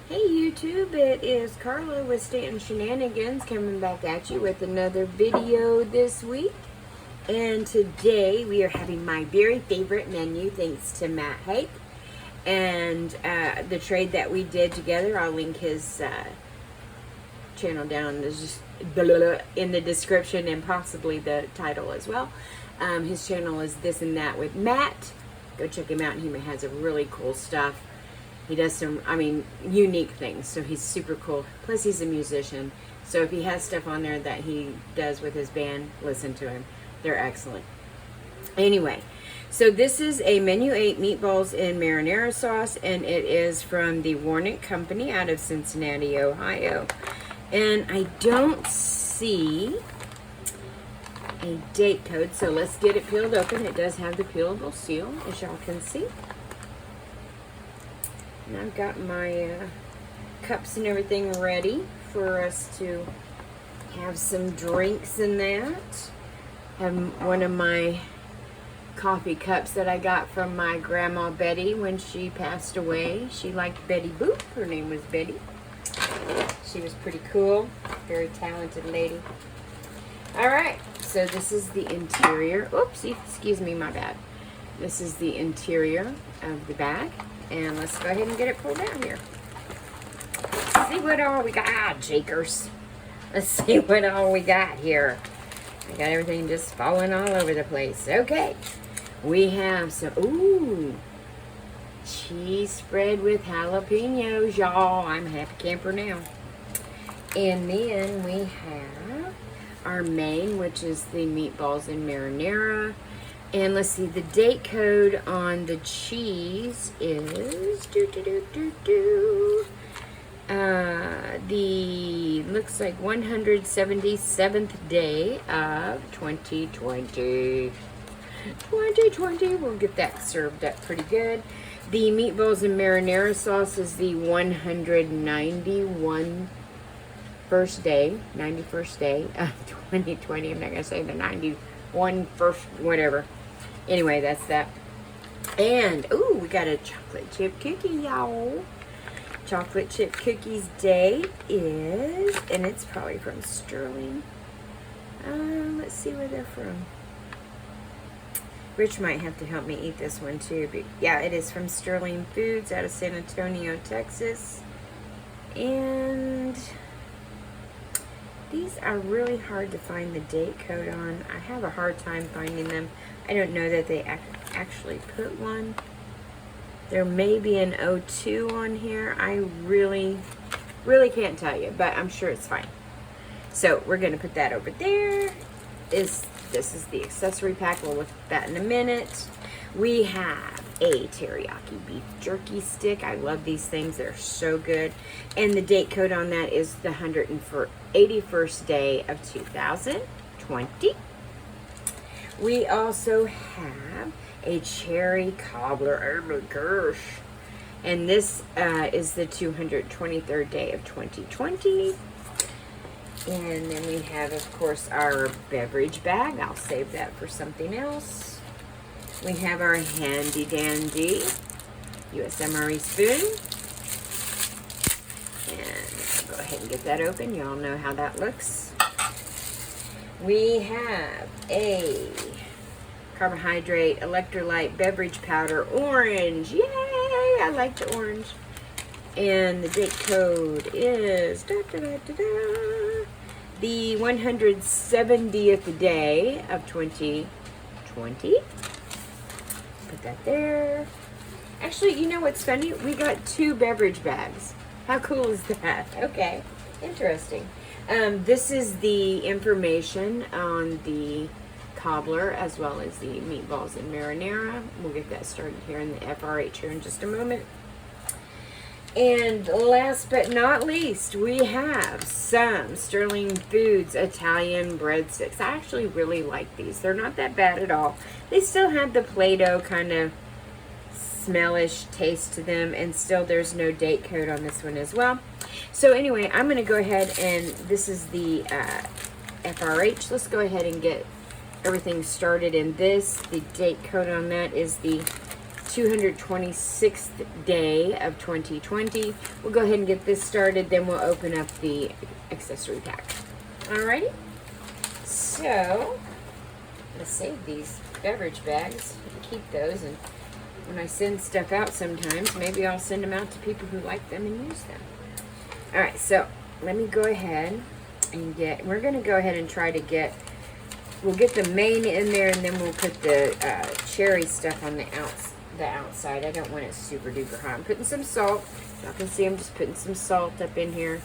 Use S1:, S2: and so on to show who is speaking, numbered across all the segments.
S1: Hey YouTube, it is Carla with Stanton Shenanigans coming back at you with another video this week. And today we are having my very favorite menu thanks to Matt Hake. And the trade that we did together, I'll link his channel down in the description and possibly the title as well. His channel is This and That with Matt. Go check him out. He has a really cool stuff. He does some, unique things. So he's super cool. Plus he's a musician. So if he has stuff on there that he does with his band, listen to him. They're excellent. Anyway, so this is a Menu 8 meatballs in marinara sauce, and it is from the Warnick Company out of Cincinnati, Ohio. And I don't see a date code, so let's get it peeled open. It does have the peelable seal, as y'all can see. And I've got my cups and everything ready for us to have some drinks in that. Have one of my coffee cups that I got from my grandma Betty when she passed away. She liked Betty Boop. Her name was Betty. She was pretty cool. Very talented lady. Alright, so this is the interior. Oops, excuse me, my bad. This is the interior of the bag. And let's go ahead and get it pulled out here. Let's see what all we got, Jakers. Let's see what all we got here. I got everything just falling all over the place. Okay. We have some, cheese spread with jalapenos, y'all. I'm a happy camper now. And then we have our main, which is the meatballs and marinara. And let's see, the date code on the cheese is the looks like 177th day of 2020. 2020, we'll get that served up pretty good. The meatballs and marinara sauce is the 191st day of 2020. I'm not gonna say the 91 first, whatever. Anyway, that's that. And, we got a chocolate chip cookie, y'all. Chocolate chip cookies date is, and it's probably from Sterling. Let's see where they're from. Rich might have to help me eat this one too. But yeah, it is from Sterling Foods out of San Antonio, Texas. And these are really hard to find the date code on. I have a hard time finding them. I don't know that they actually put one. There may be an 02 on here. I really can't tell you, but I'm sure it's fine. So we're going to put that over there. This is the accessory pack. We'll look at that in a minute. We have a teriyaki beef jerky stick. I love these things. They're so good. And the date code on that is the 181st day of 2020. We also have a cherry cobbler. Oh my gosh. And this is the 223rd day of 2020. And then we have, of course, our beverage bag. I'll save that for something else. We have our handy dandy US MRE spoon. And I'll go ahead and get that open. Y'all know how that looks. We have a carbohydrate electrolyte beverage powder orange. Yay! I like the orange. And the date code is the 170th day of 2020. Put that there. Actually, you know what's funny? We got 2 beverage bags. How cool is that? Okay, interesting. This is the information on the cobbler as well as the meatballs and marinara. We'll get that started here in the FRH here in just a moment. And last but not least, we have some Sterling Foods Italian breadsticks. I actually really like these. They're not that bad at all. They still have the Play-Doh kind of smellish taste to them, and still there's no date code on this one as well. So anyway, I'm going to go ahead and this is the FRH. Let's go ahead and get everything started in this. The date code on that is the 226th day of 2020. We'll go ahead and get this started, then we'll open up the accessory pack. Alrighty. So, I'm going to save these beverage bags and keep those, and when I send stuff out sometimes, maybe I'll send them out to people who like them and use them. Alright, so let me go ahead and we're going to go ahead and try to we'll get the main in there, and then we'll put the cherry stuff on the outside. I don't want it super duper hot. I'm putting some salt. Y'all can see I'm just putting some salt up in here,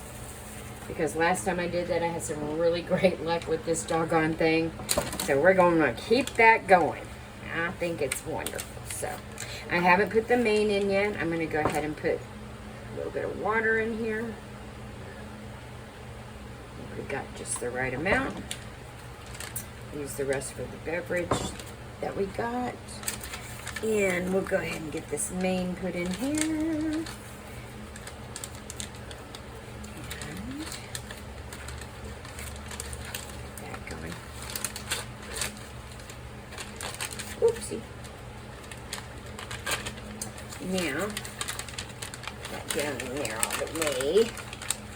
S1: because last time I did that, I had some really great luck with this doggone thing. So we're going to keep that going. I think it's wonderful. So I haven't put the main in yet. I'm going to go ahead and put a little bit of water in here. We got just the right amount. Use the rest for the beverage that we got. And we'll go ahead and get this main put in here. Oopsie. Now, that down in there all the way.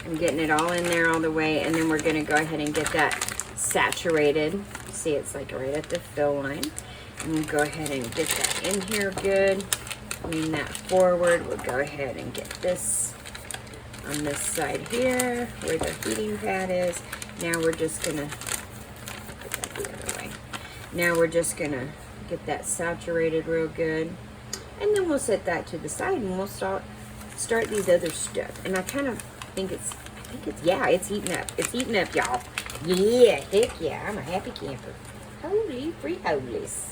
S1: I'm getting it all in there all the way, and then we're going to go ahead and get that saturated. See, it's like right at the fill line. And we'll go ahead and get that in here good. Lean that forward. We'll go ahead and get this on this side here, where the heating pad is. Now we're just going to put that the other way. Now we're just going to get that saturated real good, and then we'll set that to the side, and we'll start these other stuff. And I kind of think it's yeah, it's heating up. It's heating up, y'all. Yeah, heck yeah, I'm a happy camper. Holy free holies.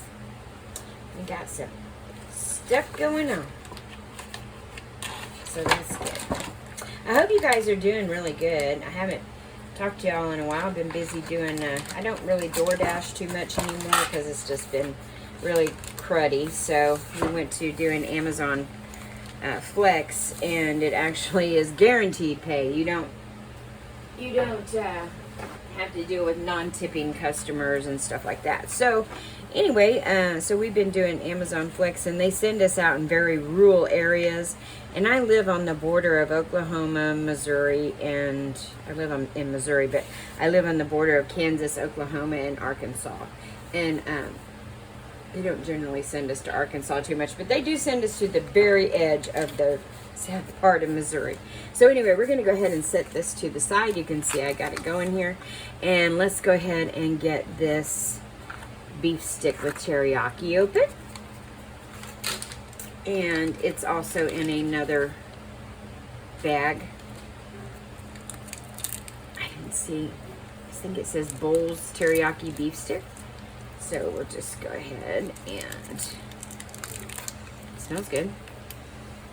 S1: We got some stuff going on, so that's good. I hope you guys are doing really good. I haven't talked to y'all in a while. I've been busy doing I don't really DoorDash too much anymore, because it's just been really cruddy. So we went to doing Amazon Flex, and it actually is guaranteed pay. You don't have to deal with non-tipping customers and stuff like that. So anyway, so we've been doing Amazon Flex, and they send us out in very rural areas. And I live on the border of Oklahoma, Missouri, and I live in Missouri, but I live on the border of Kansas, Oklahoma, and Arkansas. And they don't generally send us to Arkansas too much, but they do send us to the very edge of the south part of Missouri. So anyway, we're going to go ahead and set this to the side. You can see I got it going here. And let's go ahead and get this beef stick with teriyaki open. And it's also in another bag. I didn't see, I think it says Bowls teriyaki beef stick. So we'll just go ahead, and it smells good.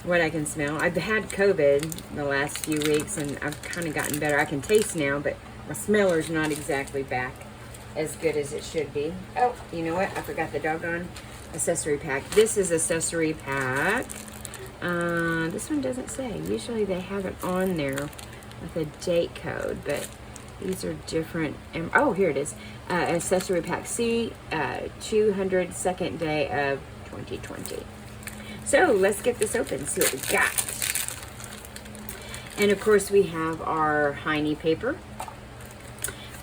S1: What I can smell. I've had COVID the last few weeks, and I've kind of gotten better. I can taste now, but my smeller's not exactly back as good as it should be. Oh, you know what? I forgot the doggone accessory pack. This is accessory pack. This one doesn't say. Usually they have it on there with a date code, but these are different. Oh, here it is. Accessory pack C, 202nd day of 2020. So let's get this open, see what we got. And of course we have our Heine paper.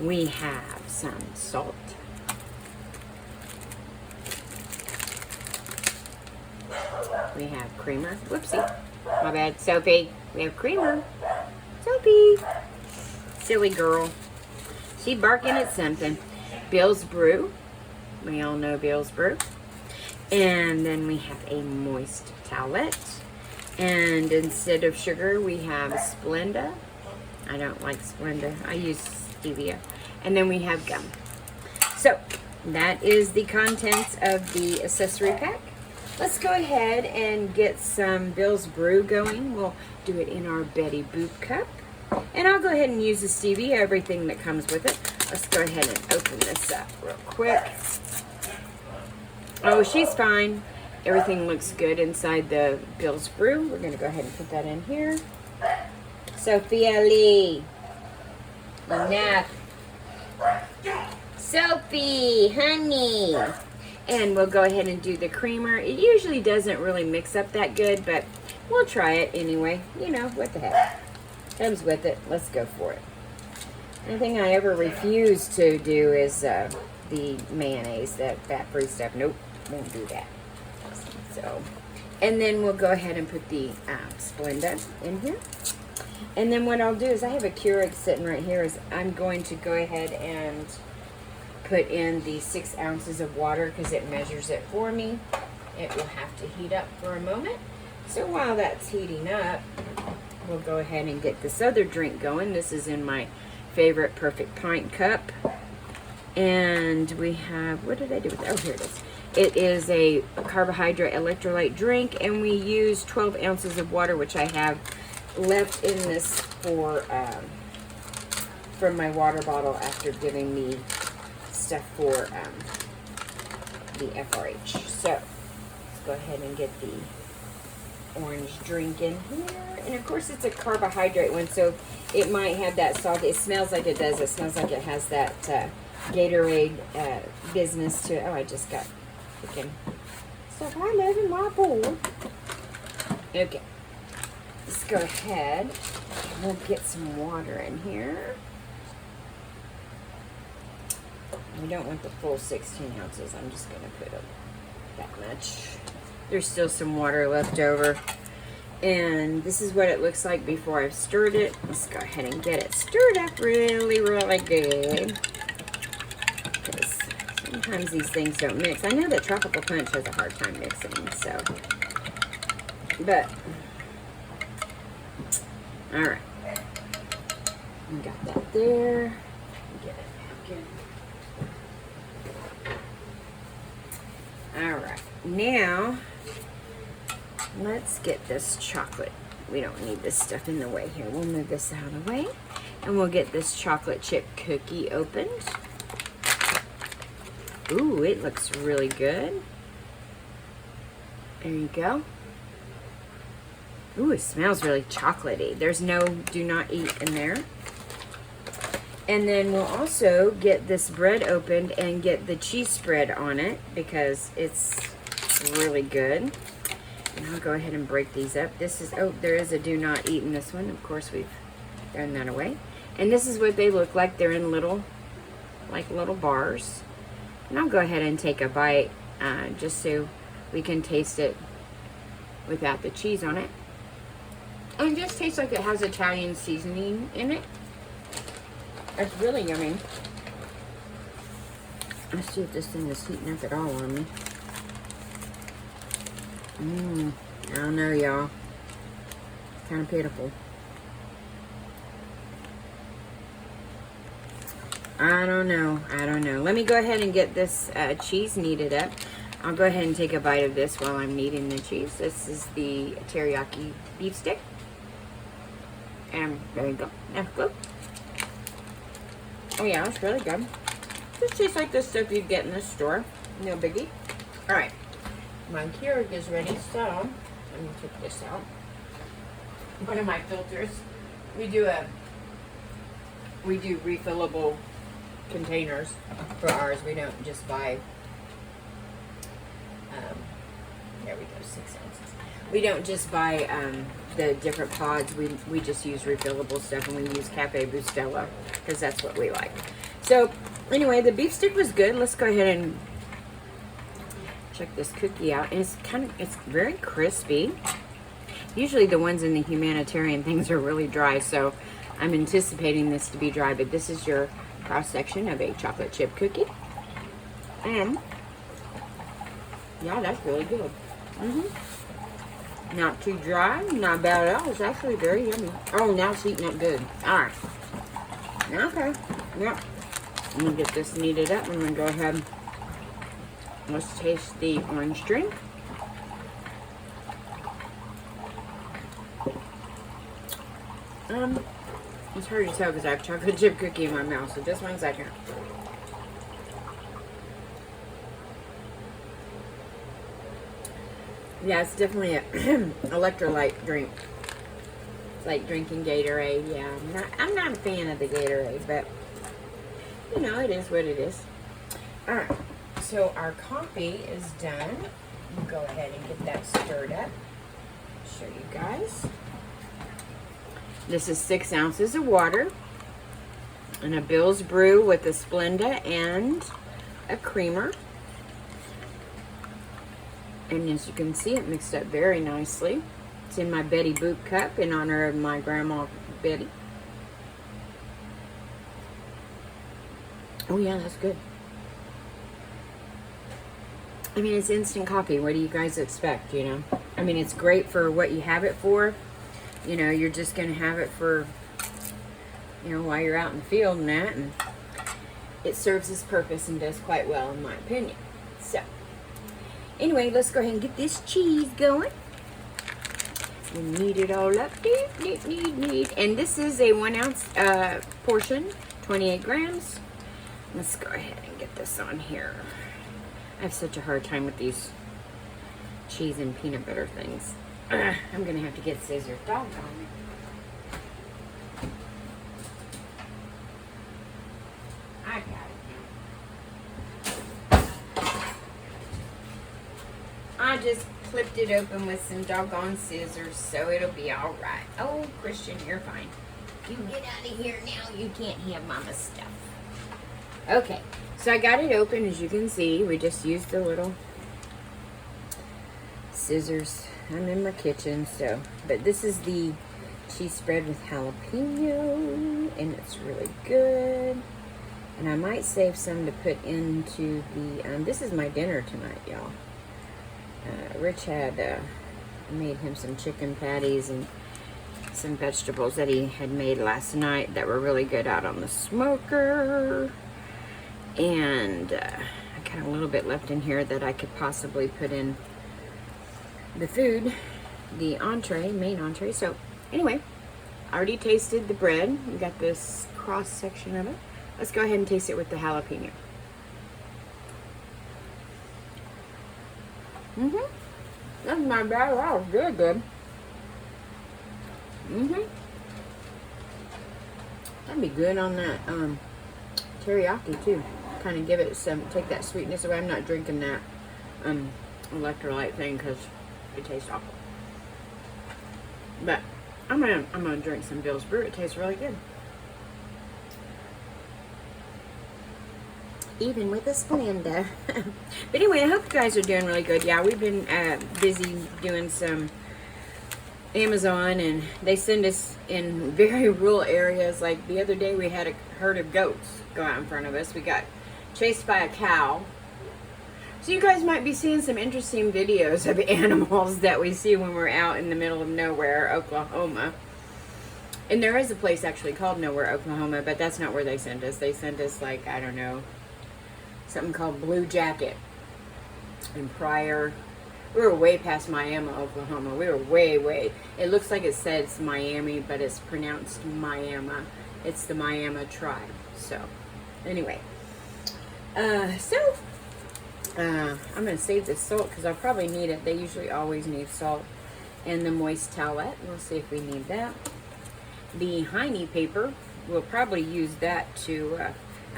S1: We have some salt. We have creamer. Whoopsie. My bad. Sophie. We have creamer. Sophie. Silly girl. She barking at something. Bill's Brew. We all know Bill's Brew. And then we have a moist towelette. And instead of sugar, we have Splenda. I don't like Splenda. I use stevia. And then we have gum. So, that is the contents of the accessory pack. Let's go ahead and get some Bill's Brew going. We'll do it in our Betty Boop cup. And I'll go ahead and use the stevia, everything that comes with it. Let's go ahead and open this up real quick. Oh, she's fine. Everything looks good inside the Bill's Brew. We're going to go ahead and put that in here. Sophia Lee. Enough. Sophie, honey. And we'll go ahead and do the creamer. It usually doesn't really mix up that good, but we'll try it anyway. You know, what the heck. Comes with it. Let's go for it. Anything I ever refuse to do is the mayonnaise, that fat-free stuff. Nope, won't do that. So, and then we'll go ahead and put the Splenda in here. And then what I'll do is I have a Keurig sitting right here. Is I'm going to go ahead and put in the 6 ounces of water because it measures it for me. It will have to heat up for a moment. So while that's heating up, we'll go ahead and get this other drink going. This is in my favorite Perfect Pint cup. And we have, what did I do with it? Oh, here it is. It is a carbohydrate electrolyte drink, and we use 12 ounces of water, which I have left in this for from my water bottle after giving me stuff for the FRH. So let's go ahead and get the orange drink in here. And of course it's a carbohydrate one, so it might have that salty. It smells like it does. It smells like it has that Gatorade business to it. Oh, I just got freaking stuff I live in my bowl. Okay. Let's go ahead. We'll get some water in here. We don't want the full 16 ounces. I'm just going to put that much. There's still some water left over. And this is what it looks like before I've stirred it. Let's go ahead and get it stirred up really, really good. Because sometimes these things don't mix. I know that Tropical Punch has a hard time mixing, so. But, all right. We got that there. Get it back in. All right. Now, let's get this chocolate. We don't need this stuff in the way here. We'll move this out of the way. And we'll get this chocolate chip cookie opened. Ooh, it looks really good. There you go. Ooh, it smells really chocolatey. There's no do not eat in there. And then we'll also get this bread opened and get the cheese spread on it because it's really good. And I'll go ahead and break these up. This is, oh, there is a do not eat in this one. Of course, we've thrown that away. And this is what they look like. They're in little, like little bars. And I'll go ahead and take a bite just so we can taste it without the cheese on it. And it just tastes like it has Italian seasoning in it. It's really yummy. Let's see if this thing is heating up at all on me. I don't know, y'all. Kind of pitiful. I don't know. Let me go ahead and get this cheese kneaded up. I'll go ahead and take a bite of this while I'm kneading the cheese. This is the teriyaki beef stick. And there you go. That's good. Oh yeah, it's really good. Just tastes like the stuff you'd get in the store. No biggie. Alright. My Keurig is ready, so let me take this out. One of my filters. We do refillable containers for ours. We don't just buy there we go, 6 ounces. We don't just buy the different pods. We just use refillable stuff, and we use Cafe Bustelo because that's what we like. So anyway, the beef stick was good. Let's go ahead and check this cookie out. And it's very crispy. Usually the ones in the humanitarian things are really dry, so I'm anticipating this to be dry, but this is your cross section of a chocolate chip cookie. And yeah, that's really good. Not too dry, not bad at all. It's actually very yummy. Oh, now it's heating up good. All right. Okay. Yep. I'm gonna get this kneaded up. I'm gonna go ahead. Let's taste the orange drink. It's hard to tell because I have chocolate chip cookie in my mouth. So just 1 second. Yeah, it's definitely an electrolyte drink. It's like drinking Gatorade. Yeah, I'm not a fan of the Gatorade, but you know, it is what it is. All right, So our coffee is done. We'll go ahead and get that stirred up. Show you guys. This is 6 ounces of water and a Bill's Brew with a Splenda and a creamer. And as you can see, it mixed up very nicely. It's in my Betty Boop cup in honor of my grandma Betty. Oh yeah, that's good. I mean, it's instant coffee. What do you guys expect, you know? I mean, it's great for what you have it for. You know, you're just going to have it for, you know, while you're out in the field and that. And it serves its purpose and does quite well, in my opinion. So, anyway, let's go ahead and get this cheese going. We knead it all up. Knead. And this is a 1 ounce portion, 28 grams. Let's go ahead and get this on here. I have such a hard time with these cheese and peanut butter things. I'm going to have to get scissors. Doggone it. I got it. I just clipped it open with some doggone scissors, so it'll be all right. Oh, Christian, you're fine. You get out of here now. You can't have Mama's stuff. Okay, so I got it open. As you can see, we just used the little scissors. I'm in my kitchen, so, but this is the cheese spread with jalapeno, and it's really good. And I might save some to put into the, this is my dinner tonight, y'all. Rich had made him some chicken patties and some vegetables that he had made last night that were really good out on the smoker. And I got a little bit left in here that I could possibly put in the food, the entree, main entree. So anyway, I already tasted the bread. We got this cross section of it. Let's go ahead and taste it with the jalapeno. That's not bad at all. Very good. That'd be good on that teriyaki too. Kind of give it some, take that sweetness away. I'm not drinking that electrolyte thing because it tastes awful. But I'm gonna drink some Bill's Brew. It tastes really good. Even with a Splenda. But anyway, I hope you guys are doing really good. Yeah, we've been busy doing some Amazon, and they send us in very rural areas. Like the other day, we had a herd of goats go out in front of us. We got chased by a cow. So you guys might be seeing some interesting videos of animals that we see when we're out in the middle of nowhere, Oklahoma. And there is a place actually called Nowhere, Oklahoma, but that's not where they sent us. They sent us, like, I don't know, something called Blue Jacket. And prior, we were way past Miami, Oklahoma. We were way. It looks like it says Miami, but it's pronounced Miami. It's the Miami tribe. So, anyway. I'm going to save this salt because I'll probably need it. They usually always need salt. And the moist towelette. We'll see if we need that. The hiney paper, we'll probably use that to,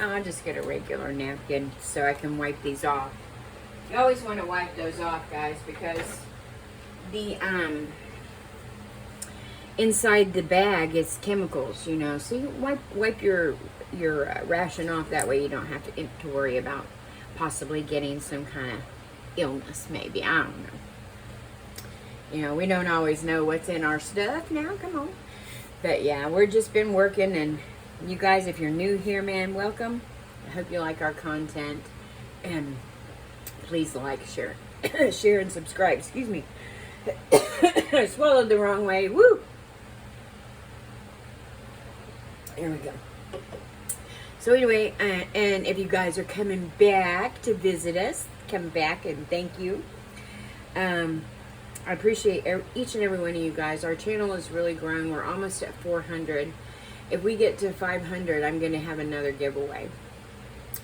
S1: I'll just get a regular napkin so I can wipe these off. You always want to wipe those off, guys, because the, inside the bag is chemicals, you know. So you wipe your ration off. That way you don't have to worry about possibly getting some kind of illness, maybe. I don't know. You know, we don't always know what's in our stuff now. Come on. But yeah, we've just been working, and you guys, if you're new here, man, welcome. I hope you like our content, and please like, share, share, and subscribe. Excuse me. I swallowed the wrong way. Woo! There we go. So anyway, and if you guys are coming back to visit us, come back, and thank you. I appreciate each and every one of you guys. Our channel is really growing. We're almost at 400. If we get to 500, I'm going to have another giveaway.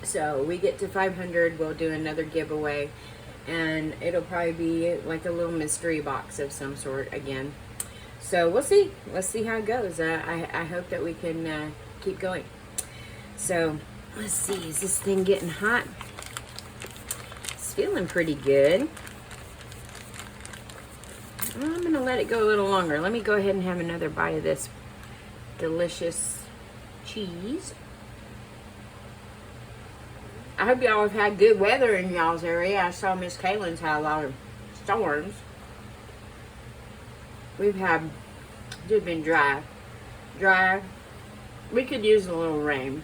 S1: So we get to 500, we'll do another giveaway. And it'll probably be like a little mystery box of some sort again. So we'll see. Let's see how it goes. I hope that we can keep going. So let's see. Is this thing getting hot? feeling pretty good. I'm going to let it go a little longer. Let me go ahead and have another bite of this delicious cheese. I hope y'all have had good weather in y'all's area. I saw Miss Kaylin's had a lot of storms. We've had, it's been dry. We could use a little rain.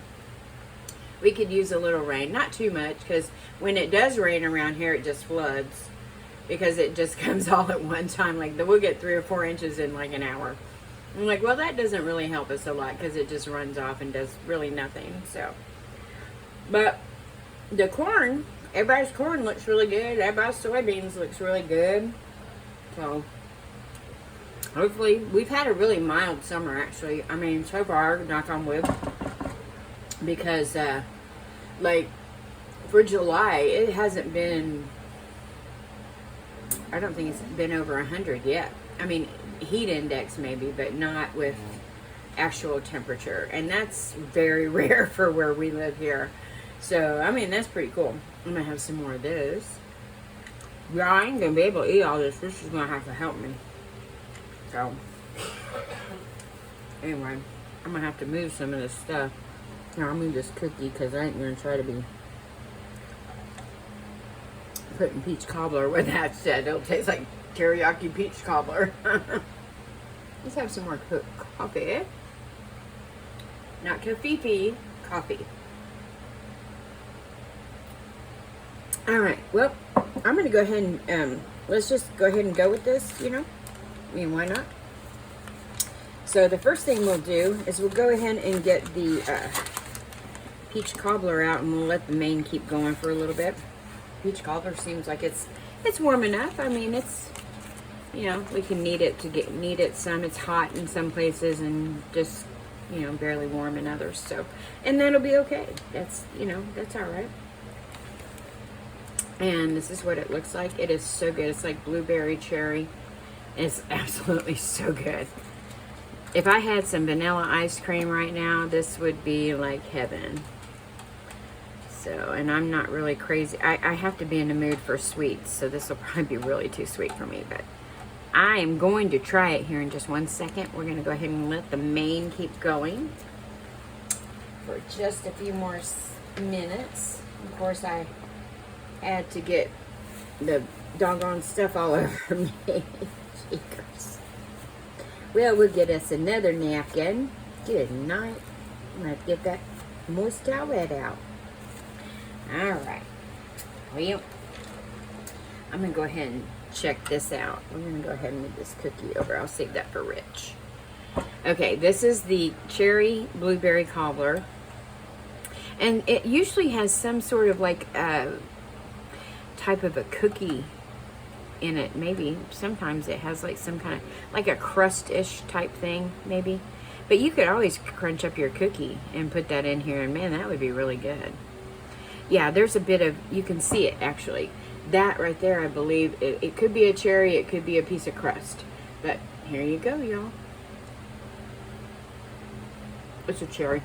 S1: Not too much, because when it does rain around here, it just floods. Because it just comes all at one time. Like, we'll get 3 or 4 inches in like an hour. I'm like, well, that doesn't really help us a lot, because it just runs off and does really nothing. So, but the corn, everybody's corn looks really good. Everybody's soybeans looks really good. So, hopefully, we've had a really mild summer, actually. I mean, so far, knock on wood. Because, like, for July, it hasn't been, I don't think it's been over 100 yet. I mean, heat index maybe, but not with actual temperature. And that's very rare for where we live here. So, I mean, that's pretty cool. I'm going to have some more of this. Yeah, I ain't going to be able to eat all this. This is going to have to help me. So, anyway, I'm going to have to move some of this stuff. Here, I'll move this cookie because I ain't going to try to be putting peach cobbler with that said. It'll taste like teriyaki peach cobbler. Let's have some more coffee. Not kaffifi, coffee. Alright, well, I'm going to go ahead and, let's just go ahead and go with this, you know. I mean, why not? So the first thing we'll do is we'll go ahead and get the peach cobbler out, and we'll let the main keep going for a little bit. Peach cobbler seems like it's warm enough. I mean, it's, you know, we can knead it some. It's hot in some places and just, you know, barely warm in others. So, and that'll be okay. That's, you know, that's all right. And this is what it looks like. It is so good. It's like blueberry cherry. It's absolutely so good. If I had some vanilla ice cream right now, this would be like heaven. So, and I'm not really crazy. I have to be in the mood for sweets, so this will probably be really too sweet for me. But I am going to try it here in just 1 second. We're going to go ahead and let the main keep going for just a few more minutes. Of course, I had to get the doggone stuff all over me. Cheekers. Well, we'll get us another napkin. Good night. I'm going to get that moist towelette out. Alright. Well, I'm going to go ahead and check this out. We're going to go ahead and move this cookie over. I'll save that for Rich. Okay, this is the cherry blueberry cobbler. And it usually has some sort of like type of a cookie in it. Maybe sometimes it has like some kind of like a crust-ish type thing, maybe. But you could always crunch up your cookie and put that in here, and man, that would be really good. Yeah, there's a bit of, you can see it actually. That right there, I believe, it could be a cherry, it could be a piece of crust. But here you go, y'all. It's a cherry.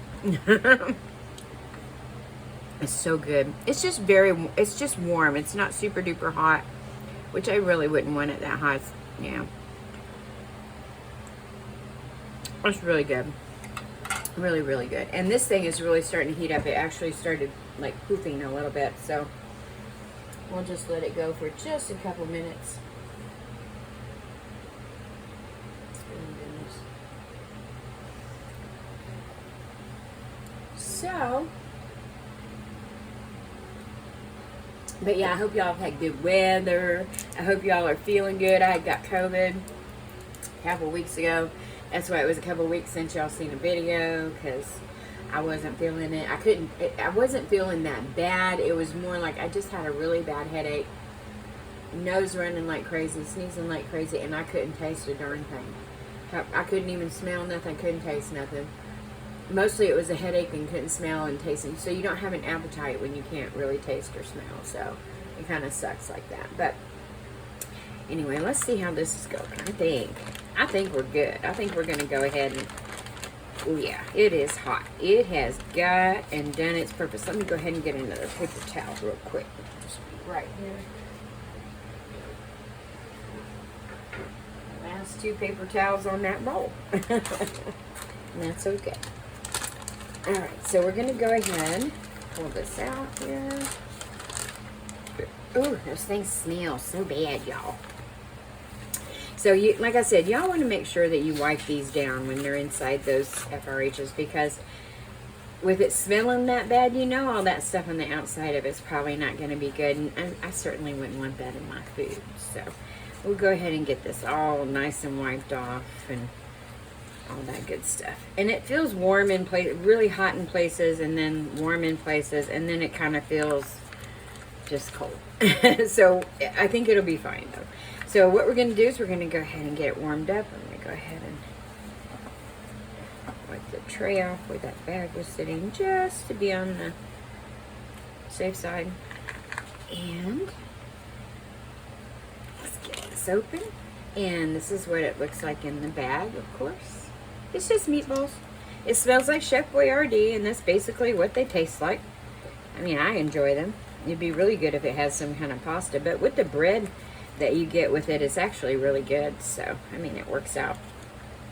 S1: It's so good. It's just it's just warm. It's not super duper hot, which I really wouldn't want it that hot. Yeah. It's really good. Really, really good. And this thing is really starting to heat up. It actually started like poofing a little bit. So we'll just let it go for just a couple minutes. So, but yeah, I hope y'all have had good weather. I hope y'all are feeling good. I got COVID a couple weeks ago. That's why it was a couple weeks since y'all seen a video, because I wasn't feeling it. I wasn't feeling that bad. It was more like I just had a really bad headache, nose running like crazy, sneezing like crazy, and I couldn't taste a darn thing. I couldn't even smell nothing, couldn't taste nothing. Mostly it was a headache and couldn't smell and taste. So you don't have an appetite when you can't really taste or smell. So it kind of sucks like that. But anyway, let's see how this is going. I think we're good. I think we're going to go ahead and Oh yeah, it is hot. It has got and done its purpose. Let me go ahead and get another paper towel real quick. Just right here. Last 2 paper towels on that bowl. And that's okay. Alright, so we're going to go ahead and pull this out here. Ooh, those things smell so bad, y'all. So, like I said, y'all want to make sure that you wipe these down when they're inside those FRHs, because with it smelling that bad, you know all that stuff on the outside of it's probably not going to be good. And I certainly wouldn't want that in my food. So, we'll go ahead and get this all nice and wiped off and all that good stuff. And it feels warm in place, really hot in places, and then warm in places, and then it kind of feels just cold. So I think it'll be fine though. So what we're going to do is we're going to go ahead and get it warmed up. I'm going to go ahead and wipe the tray off where that bag was sitting, just to be on the safe side. And let's get this open. And this is what it looks like in the bag, of course. It's just meatballs. It smells like Chef Boyardee, and that's basically what they taste like. I mean, I enjoy them. It'd be really good if it has some kind of pasta, but with the bread that you get with it, it's actually really good. So, I mean, it works out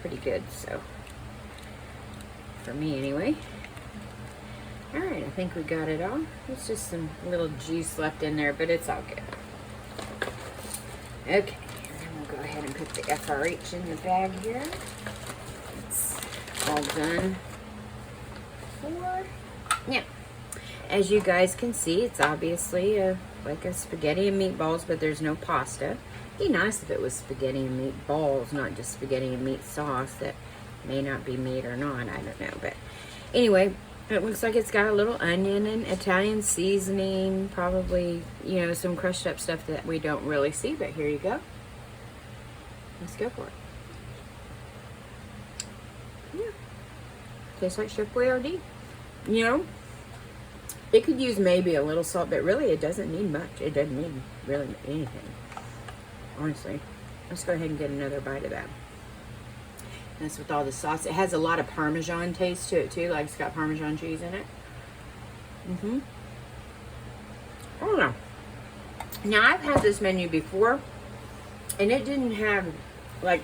S1: pretty good. So, for me anyway. All right, I think we got it all. There's just some little juice left in there, but it's all good. Okay, and then we'll go ahead and put the FRH in the bag here. It's all done for now. As you guys can see, it's obviously like a spaghetti and meatballs, but there's no pasta. It'd be nice if it was spaghetti and meatballs, not just spaghetti and meat sauce that may not be meat or not, I don't know. But anyway, it looks like it's got a little onion and Italian seasoning, probably, you know, some crushed up stuff that we don't really see, but here you go. Let's go for it. Yeah. Tastes like Chef Boyardee. You know, it could use maybe a little salt, but really it doesn't need much. It doesn't need really anything, honestly. Let's go ahead and get another bite of that. That's with all the sauce. It has a lot of Parmesan taste to it too, like it's got Parmesan cheese in it. Oh no. Now I've had this menu before, and it didn't have, like,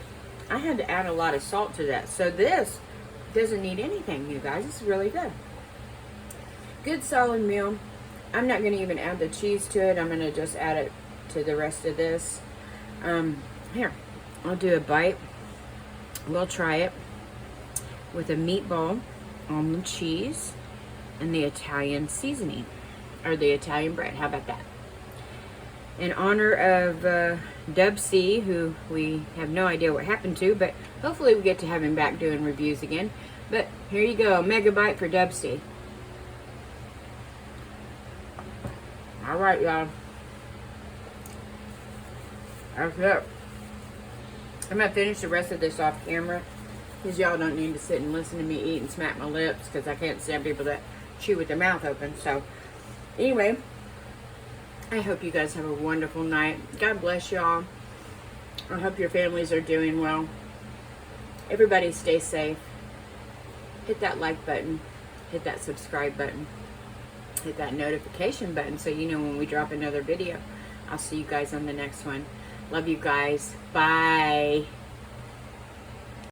S1: I had to add a lot of salt to that. So this doesn't need anything, you guys. It's really good. Good solid meal. I'm not going to even add the cheese to it. I'm going to just add it to the rest of this. Here, I'll do a bite. We'll try it with a meatball on the cheese and the Italian seasoning, or the Italian bread. How about that? In honor of Dub C, who we have no idea what happened to, but hopefully we get to have him back doing reviews again. But here you go, mega bite for Dub C. All right, y'all. That's it. I'm going to finish the rest of this off camera, because y'all don't need to sit and listen to me eat and smack my lips, because I can't stand people that chew with their mouth open. So, anyway, I hope you guys have a wonderful night. God bless y'all. I hope your families are doing well. Everybody stay safe. Hit that like button. Hit that subscribe button. Hit that notification button so you know when we drop another video. I'll see you guys on the next one. Love you guys. Bye.